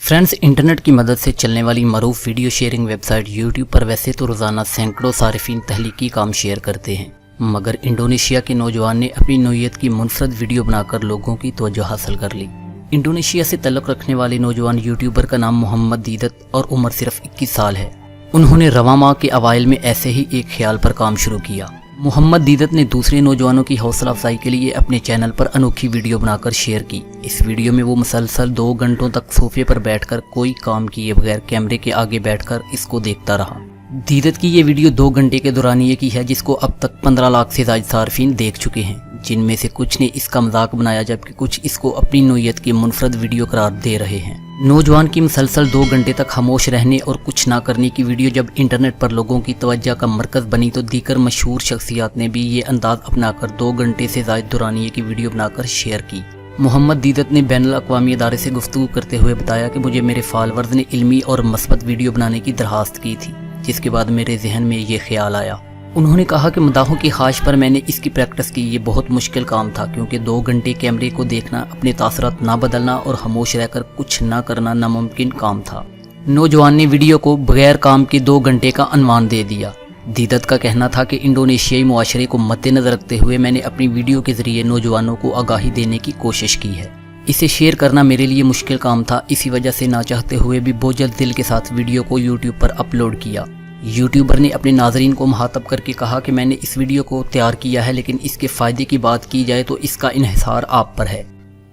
Friends, internet की मदद से चलने वाली मरूफ वीडियो शेयरिंग वेबसाइट यूट्यूब पर वैसे तो रोज़ाना सैकड़ों सारिफीन तहलीकी काम शेयर करते हैं, मगर इंडोनेशिया के नौजवान ने अपनी नौयत की मुनफरद वीडियो बनाकर लोगों की तवज्जो हासिल कर ली। इंडोनेशिया से तल्लुक़ रखने वाले नौजवान यूट्यूबर का नाम मोहम्मद दीदत और उम्र सिर्फ 21 साल है। उन्होंने रवां माह के अवाइल में ऐसे ही एक ख्याल पर काम शुरू किया। मोहम्मद दीदत ने दूसरे नौजवानों की हौसला अफजाई के लिए अपने चैनल पर अनोखी वीडियो बनाकर शेयर की। इस वीडियो में वो मुसलसल 2 घंटों तक सोफे पर बैठकर कोई काम किए बगैर कैमरे के आगे बैठकर इसको देखता रहा। दीदत की ये वीडियो 2 घंटे के दौरानिये की है, जिसको अब तक 15 लाख से ज़ायद सार्फिन देख चुके हैं, जिनमें से कुछ ने इसका मजाक बनाया जबकि कुछ इसको अपनी नौयत की मुनफरद वीडियो करार दे रहे हैं। नौजवान की मुसलसल 2 घंटे तक खामोश रहने और कुछ ना करने की वीडियो जब इंटरनेट पर लोगों की तवज्जो का मरकज़ बनी तो दीगर मशहूर शख्सियात ने भी ये अंदाज अपनाकर 2 घंटे से ज़ायद दौरानिये की वीडियो बनाकर शेयर की। मोहम्मद दीदत ने बैनुल अक़वामी अदारे से गुफ्तगू करते हुए बताया कि मुझे मेरे फॉलोअर्स ने इल्मी और मस्बत वीडियो बनाने की दरख्वास्त की थी, जिसके बाद मेरे जहन में ये ख्याल आया। उन्होंने कहा कि मदाहों की ख्वाहिश पर मैंने इसकी प्रैक्टिस की। ये बहुत मुश्किल काम था क्योंकि 2 घंटे कैमरे को देखना, अपने तासरात ना बदलना और खामोश रहकर कुछ ना करना नामुमकिन काम था। नौजवान ने वीडियो को बगैर काम के 2 घंटे का अनुमान दे दिया। दीदत का कहना था कि इंडोनेशियाई मुआशरे को मद्देनजर रखते हुए मैंने अपनी वीडियो के जरिए नौजवानों को आगाही देने की कोशिश की है। इसे शेयर करना मेरे लिए मुश्किल काम था, इसी वजह से ना चाहते हुए भी बोझल दिल के साथ वीडियो को यूट्यूब पर अपलोड किया। यूट्यूबर ने अपने नाजरीन को मुखातब करके कहा कि मैंने इस वीडियो को तैयार किया है, लेकिन इसके फ़ायदे की बात की जाए तो इसका इन्हिसार आप पर है।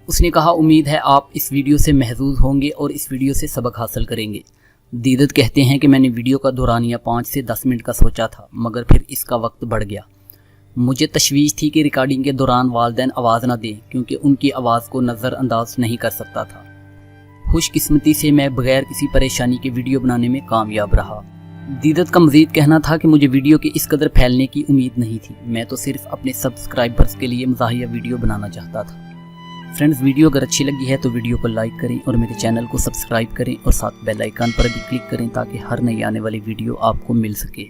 उसने कहा, उम्मीद है आप इस वीडियो से महजूज होंगे और इस वीडियो से सबक हासिल करेंगे। दीदत कहते हैं कि मैंने वीडियो का दौरानिया 5 से 10 मिनट का सोचा था, मगर फिर इसका वक्त बढ़ गया। मुझे तशवीश थी कि रिकॉर्डिंग के दौरान वालिदैन आवाज़ न दें क्योंकि उनकी आवाज़ को नज़रअंदाज नहीं कर सकता था। खुशकिस्मती से मैं बगैर किसी परेशानी के वीडियो बनाने में कामयाब रहा। दीदत का मज़ीद कहना था कि मुझे वीडियो के इस कदर फैलने की उम्मीद नहीं थी, मैं तो सिर्फ अपने सब्सक्राइबर्स के लिए मज़ाहिया वीडियो बनाना चाहता था। फ्रेंड्स, वीडियो अगर अच्छी लगी है तो वीडियो को लाइक करें और मेरे चैनल को सब्सक्राइब करें और साथ बेल आइकन पर भी क्लिक करें ताकि हर नई आने वाली वीडियो आपको मिल सके।